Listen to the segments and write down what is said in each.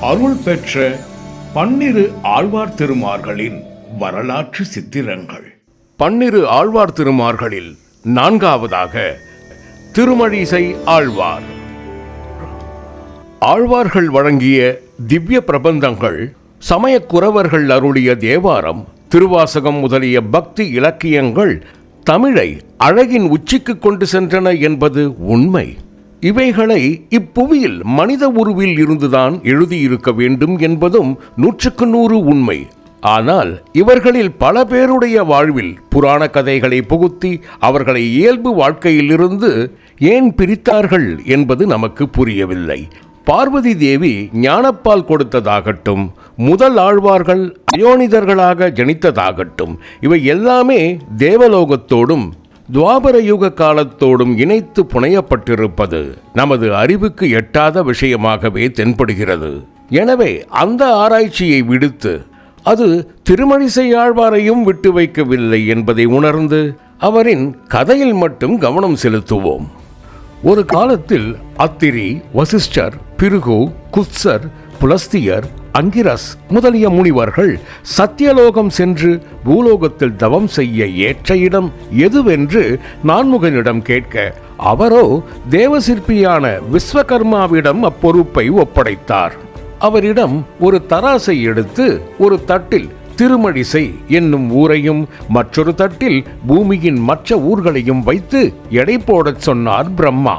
அருள் பெற்ற 12 ஆழ்வார் திருமார்களின் வரலாற்று சித்திரங்கள். 12 ஆழ்வார் திருமார்களில் 4வதாக திருமழிசை ஆழ்வார். ஆழ்வார்கள் வழங்கிய திவ்ய பிரபந்தங்கள், சமயக்குறவர்கள் அருளிய தேவாரம், திருவாசகம் முதலிய பக்தி இலக்கியங்கள் தமிழை அழகின் உச்சிக்கு கொண்டு சென்றன என்பது உண்மை. இவைகளை இப்புவியில் மனித உருவில் இருந்துதான் எழுதியிருக்க வேண்டும் என்பதும் 100% உண்மை. ஆனால் இவர்களில் பல பேருடைய வாழ்வில் புராண கதைகளை புகுத்தி அவர்களை இயல்பு வாழ்க்கையிலிருந்து ஏன் பிரித்தார்கள் என்பது நமக்கு புரியவில்லை. பார்வதி தேவி ஞானப்பால் கொடுத்ததாகட்டும், முதல் ஆழ்வார்கள் அயோனிதர்களாக ஜனித்ததாகட்டும், இவை எல்லாமே தேவலோகத்தோடும் துவாபர யுக காலத்தோடும் இணைத்து புனையப்பட்டிருப்பது நமது அறிவுக்கு எட்டாத விஷயமாகவே தென்படுகிறது. எனவே அந்த ஆராய்ச்சியை விடுத்து அது திருமழிசை ஆழ்வாரையும் விட்டு வைக்கவில்லை என்பதை உணர்ந்து அவரின் கதையில் மட்டும் கவனம் செலுத்துவோம். ஒரு காலத்தில் அத்திரி, வசிஷ்டர், பிருகு, குத்சர், புலஸ்தியர், அங்கிரஸ் முதலிய முனிவர்கள் சத்தியலோகம் சென்று பூலோகத்தில் தவம் செய்ய ஏற்ற இடம் எதுவென்று நான்முகனிடம் கேட்க, அவரோ தேவசிற்பியான விஸ்வகர்மாவிடம் அப்பொறுப்பை ஒப்படைத்தார். அவரிடம் ஒரு தராசை எடுத்து ஒரு தட்டில் திருமழிசை என்னும் ஊரையும் மற்றொரு தட்டில் பூமியின் மற்ற ஊர்களையும் வைத்து எடை போடச் சொன்னார் பிரம்மா.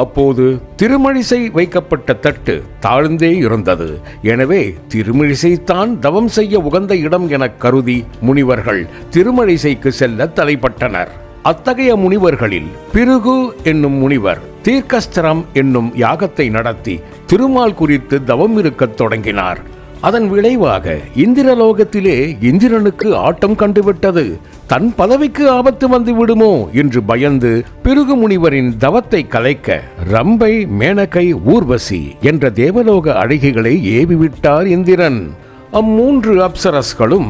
அப்போது திருமழிசை வைக்கப்பட்ட தட்டு தாழ்ந்தே இருந்தது. எனவே திருமழிசைத்தான் தவம் செய்ய உகந்த இடம் என கருதி முனிவர்கள் திருமழிசைக்கு செல்ல தலைப்பட்டனர். அத்தகைய முனிவர்களில் பிருகு என்னும் முனிவர் தீர்க்கஸ்திரம் என்னும் யாகத்தை நடத்தி திருமால் குறித்து தவம் இருக்கத் தொடங்கினார். அதன் விளைவாக இந்திரலோகத்திலே இந்திரனுக்கு ஆட்டம் கண்டுவிட்டது. தன் பதவிக்கு ஆபத்து வந்து விடுமோ என்று பயந்து பிருகு முனிவரின் தவத்தை கலைக்க ரம்பை, மேனகை, ஊர்வசி என்ற தேவலோக அழகிகளை ஏவிவிட்டார் இந்திரன். அம்மூன்று அப்சரஸ்களும்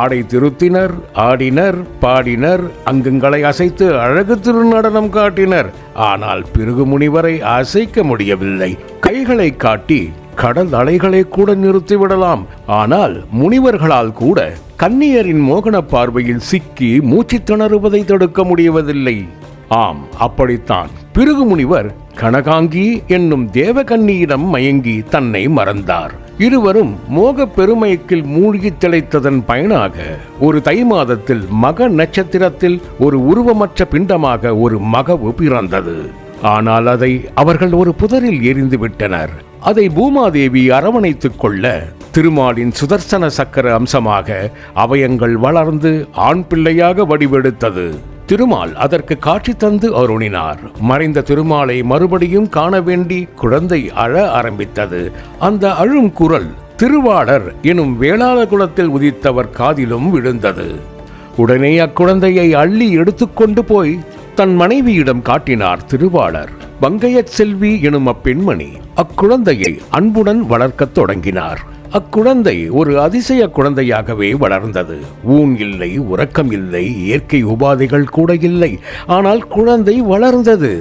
ஆடை திருத்தினர், ஆடினர், பாடினர், அங்கங்களை அசைத்து அழகு திருநடனம் காட்டினர். ஆனால் பிருகு முனிவரை அசைக்க முடியவில்லை. கைகளை காட்டி கடல் அலைகளை கூட நிறுத்திவிடலாம். ஆனால் முனிவர்களால் கூட கன்னியரின் மோகன பார்வையில் சிக்கி மூச்சு திணறுவதை தடுக்க முடியவதில்லை. ஆம், அப்படித்தான் பிருகு முனிவர் கனகாங்கி என்னும் தேவகன்னியிடம் மயங்கி தன்னை மறந்தார். இருவரும் மோக பெருமயக்கில் மூழ்கி திளைத்ததன் பயனாக ஒரு தை மாதத்தில் மக நட்சத்திரத்தில் ஒரு உருவமற்ற பிண்டமாக ஒரு மகவு பிறந்தது. ஆனால் அதை அவர்கள் ஒரு புதரில் எரிந்து விட்டனர். அதை பூமாதேவி அரவணைத்துக் கொள்ள திருமாலின் சுதர்சன சக்கர அம்சமாக அவயங்கள் வளர்ந்து ஆண் பிள்ளையாக வடிவெடுத்தது. திருமால் அதற்கு காட்சி தந்து அருளினார். மறைந்த திருமாலை மறுபடியும் காண வேண்டி குழந்தை அழ ஆரம்பித்தது. அந்த அழும் குரல் திருவாளர் எனும் வேளாள குலத்தில் உதித்தவர் காதிலும் விழுந்தது. உடனே அக்குழந்தையை அள்ளி எடுத்துக்கொண்டு போய் தன் மனைவியிடம் காட்டினார் திருவாளர். வங்கையச் செல்வி எனும் அப்பெண்மணி அக்குழந்தையை அன்புடன் வளர்க்கத் தொடங்கினார். அக்குழந்தை ஒரு அதிசய குழந்தையாகவே வளர்ந்தது. ஊன் இல்லை, உறக்கம் இல்லை, இயற்கை உபாதைகள் கூட இல்லை. ஆனால் குழந்தை வளர்ந்தது.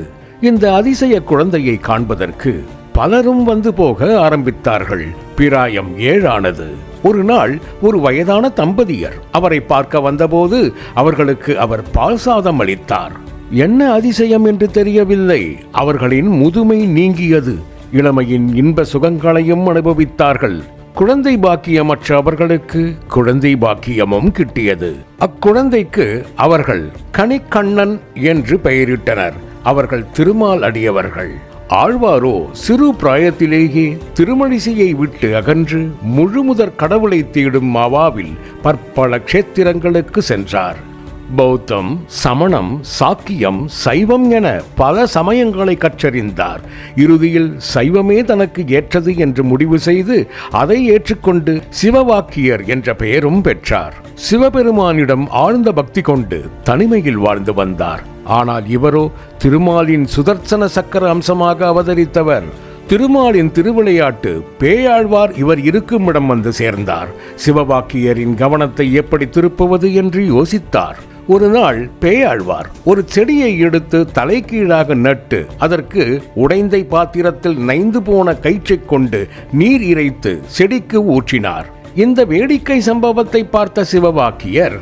இந்த அதிசய குழந்தையை காண்பதற்கு பலரும் வந்து போக ஆரம்பித்தார்கள். பிராயம் 7 ஆனது. ஒரு நாள் ஒரு வயதான தம்பதியர் அவரை பார்க்க வந்தபோது அவர்களுக்கு அவர் பால் சாதம் அளித்தார். என்ன அதிசயம் என்று தெரியவில்லை. அவர்களின் முதுமை நீங்கியது. இளமையின் இன்ப சுகங்களையும் அனுபவித்தார்கள். குழந்தை பாக்கியமற்ற அவர்களுக்கு குழந்தை பாக்கியமும் கிட்டியது. அக்குழந்தைக்கு அவர்கள் கணிக்கண்ணன் என்று பெயரிட்டனர். அவர்கள் திருமால் அடியவர்கள். ஆழ்வாரோ சிறு பிராயத்திலேயே திருமழிசையை விட்டு அகன்று முழுமுதற் கடவுளை தேடும் மாவாவில் பற்பல க்ஷேத்திரங்களுக்கு சென்றார். பௌத்தம், சமணம், சாக்கியம், சைவம் என பல சமயங்களை கற்றறிந்தார். இறுதியில் சைவமே தனக்கு ஏற்றது என்று முடிவு செய்து அதை ஏற்றுக்கொண்டு சிவவாக்கியர் என்ற பெயரும் பெற்றார். சிவபெருமானிடம் ஆழ்ந்த பக்தி கொண்டு தனிமையில் வாழ்ந்து வந்தார். ஆனால் இவரோ திருமாலின் சுதர்சன சக்கர அம்சமாக அவதரித்தவர். திருமாலின் திருவிளையாட்டு பேயாழ்வார் இவர் இருக்கும் இடம் வந்து சேர்ந்தார். சிவவாக்கியரின் கவனத்தை எப்படி திருப்புவது என்று யோசித்தார். ஒரு நாள் பேயாழ்வார் ஒரு செடியை எடுத்து தலைகீழாக நட்டு அதற்கு உடைந்த பாத்திரத்தில் நைந்து போன கயிற்றை கொண்டு நீர் இறைத்து செடிக்கு ஊற்றினார். இந்த வேடிக்கை சம்பவத்தை பார்த்த சிவவாக்கியர்,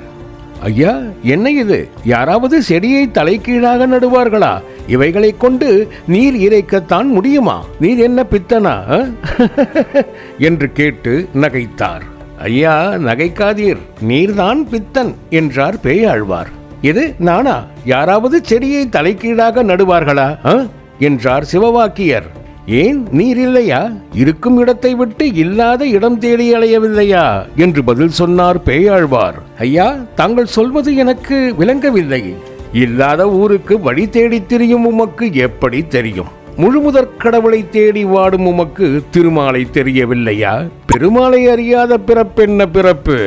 ஐயா, என்ன இது? யாராவது செடியை தலைகீழாக நடுவார்களா? இவைகளை கொண்டு நீர் இறைக்கத்தான் முடியுமா? நீர் என்ன பித்தனா என்று கேட்டு நகைத்தார். ஐயா, நகைக்காதீர், நீர்தான் பித்தன் என்றார் பேயாழ்வார். இது நானா? யாராவது செடியை தலைகீழாக நடுவார்களா என்றார் சிவவாக்கியர். ஏன், நீர் இல்லையா? இருக்கும் இடத்தை விட்டு இல்லாத இடம் தேடி அலையவில்லையா என்று பதில் சொன்னார் பேயாழ்வார். ஐயா, தாங்கள் சொல்வது எனக்கு விளங்கவில்லை. இல்லாத ஊருக்கு வழி தேடி திரியும் உமக்கு எப்படி தெரியும்? முழுமுதற் கடவுளை தேடி வாடும் உமக்கு திருமாலை தெரியவில்லையா? பெருமாளை அறியாத பிறப்பென்ன பிறப்பு?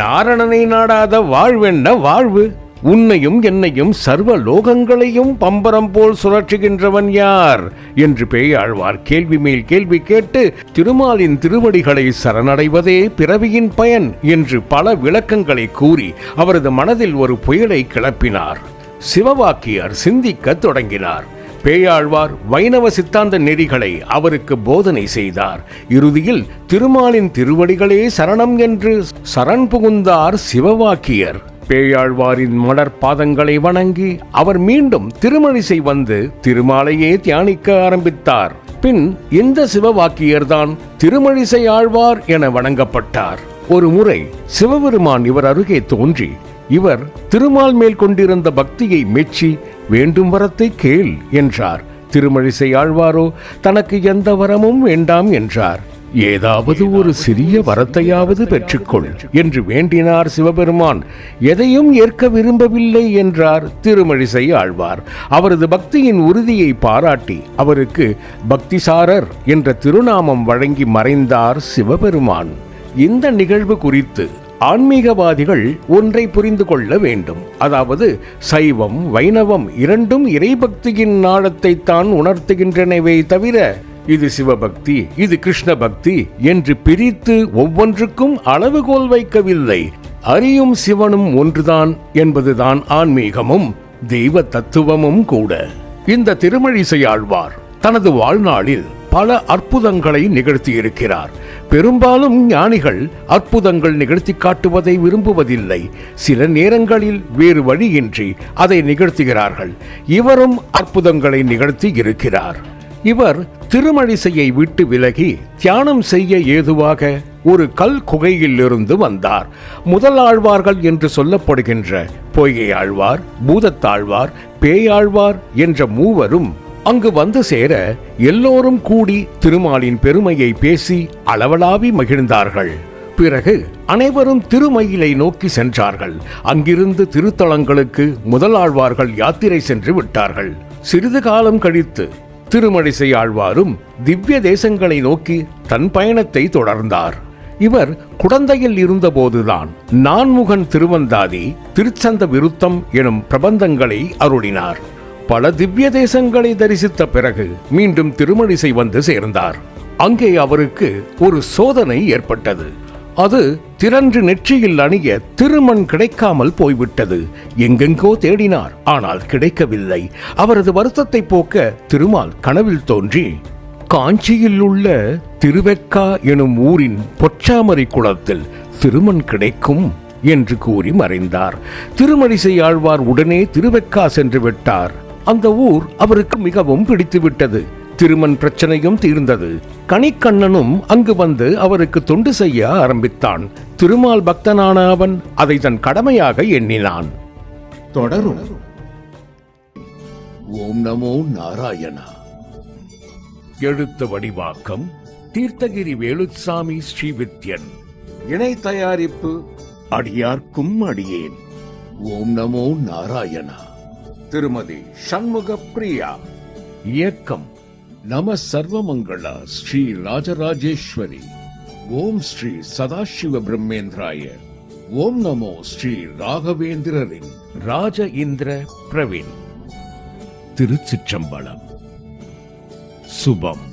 நாரணனை நாடாத வாழ்வென்ன வாழ்வு? உன்னையும் என்னையும் சர்வ லோகங்களையும் பம்பரம் போல் சுழற்றுகின்றவன் யார் என்று பேயாழ்வார் கேள்வி மேல் கேள்வி கேட்டு திருமாலின் திருவடிகளை சரணடைவதே பிறவியின் பயன் என்று பல விளக்கங்களை கூறி அவரது மனதில் ஒரு புயலை கிளப்பினார். சிவவாக்கியர் சிந்திக்க தொடங்கினார். பேயாழ்வார் வைணவ சித்தாந்த நெறிகளை அவருக்கு போதனை செய்தார். இறுதியில் திருமாலின் திருவடிகளே சரணம் என்று சரண் புகுந்தார் சிவவாக்கியர். பேயாழ்வாரின் மலர் பாதங்களை வணங்கி அவர் மீண்டும் திருமழிசை வந்து திருமாலையே தியானிக்க ஆரம்பித்தார். பின் இந்த சிவவாக்கியர்தான் திருமழிசை ஆழ்வார் என வணங்கப்பட்டார். ஒரு முறை சிவபெருமான் இவர் அருகே தோன்றி இவர் திருமால் மேல் கொண்டிருந்த பக்தியை மெச்சி வேண்டும் வரத்தை கேள் என்றார். திருமழிசை ஆழ்வாரோ தனக்கு எந்த வரமும் வேண்டாம் என்றார். ஏதாவது ஒரு சிறிய வரத்தையாவது பெற்றுக்கொள் என்று வேண்டினார் சிவபெருமான். எதையும் ஏற்க விரும்பவில்லை என்றார் திருமழிசை ஆழ்வார். அவரது பக்தியின் உறுதியை பாராட்டி அவருக்கு பக்திசாரர் என்ற திருநாமம் வழங்கி மறைந்தார் சிவபெருமான். இந்த நிகழ்வு குறித்து ஆன்மீகவாதிகள் ஒன்றை புரிந்து கொள்ள வேண்டும். அதாவது சைவம் வைணவம் இரண்டும் இறைபக்தியின் நாளத்தை தான் உணர்த்துகின்றனவே தவிர இது சிவபக்தி இது கிருஷ்ண பக்தி என்று பிரித்து ஒவ்வொன்றுக்கும் அளவுகோல் வைக்கவில்லை. அறியும் சிவனும் ஒன்றுதான் என்பதுதான் ஆன்மீகமும் தெய்வ தத்துவமும் கூட. இந்த திருமழிசை ஆழ்வார் தனது வாழ்நாளில் பல அற்புதங்களை நிகழ்த்தியிருக்கிறார். பெரும்பாலும் ஞானிகள் அற்புதங்கள் நிகழ்த்தி காட்டுவதை விரும்புவதில்லை. சில நேரங்களில் வேறு வழியின்றி அதை நிகழ்த்துகிறார்கள். இவரும் அற்புதங்களை நிகழ்த்தி இருக்கிறார். இவர் திருமழிசையை விட்டு விலகி தியானம் செய்ய ஏதுவாக ஒரு கல் குகையில் இருந்து வந்தார். முதல் ஆழ்வார்கள் என்று சொல்லப்படுகின்ற பொய்கை ஆழ்வார், பூதத்தாழ்வார், பேயாழ்வார் என்ற மூவரும் அங்கு வந்து சேர எல்லோரும் கூடி திருமாலின் பெருமையை பேசி அளவலாவி மகிழ்ந்தார்கள். பிறகு அனைவரும் திருமயிலை நோக்கி சென்றார்கள். அங்கிருந்து திருத்தலங்களுக்கு முதலாழ்வார்கள் யாத்திரை சென்று விட்டார்கள். சிறிது காலம் கழித்து திருமழிசை ஆழ்வாரும் திவ்ய தேசங்களை நோக்கி தன் பயணத்தை தொடர்ந்தார். இவர் குடந்தையில் இருந்தபோதுதான் நான்முகன் திருவந்தாதி, திருச்சந்த விருத்தம் எனும் பிரபந்தங்களை அருளினார். பல திவ்ய தேசங்களை தரிசித்த பிறகு மீண்டும் திருமழிசை வந்து சேர்ந்தார். அங்கே அவருக்கு ஒரு சோதனை ஏற்பட்டது. அது திரன்று நெற்றியில் அணிய திருமண் கிடைக்காமல் போய்விட்டது. எங்கெங்கோ தேடினார், ஆனால் கிடைக்கவில்லை. அவரது வருத்தத்தை போக்க திருமால் கனவில் தோன்றி காஞ்சியில் உள்ள திருவெக்கா எனும் ஊரின் பொற்றாமரை குளத்தில் திருமண் கிடைக்கும் என்று கூறி மறைந்தார். திருமழிசை ஆழ்வார் உடனே திருவெக்கா சென்று விட்டார். அந்த ஊர் அவருக்கு மிகவும் பிடித்துவிட்டது. திருமண் பிரச்சனையும் தீர்ந்தது. கணிக்கண்ணனும் அங்கு வந்து அவருக்கு தொண்டு செய்ய ஆரம்பித்தான். திருமால் பக்தனான அவன் அதை தன் கடமையாக எண்ணினான். தொடரும். ஓம் நமோ நாராயணா. எழுத்து வடிவாக்கம் தீர்த்தகிரி வேலுச்சாமி ஸ்ரீவித்யன். இணை தயாரிப்பு அடியார்க்கும் அடியேன். ஓம் நமோ நாராயணா. திருமதி சண்முக பிரியா. இயக்கம் நம சர்வமங்களா ஸ்ரீ ராஜராஜேஸ்வரி. ஓம் ஸ்ரீ சதாசிவ பிரம்மேந்திராய. ஓம் நமோ ஸ்ரீ ராகவேந்திரரின் ராஜ இந்திர பிரவீன். திருச்சிற்றம்பலம். சுபம்.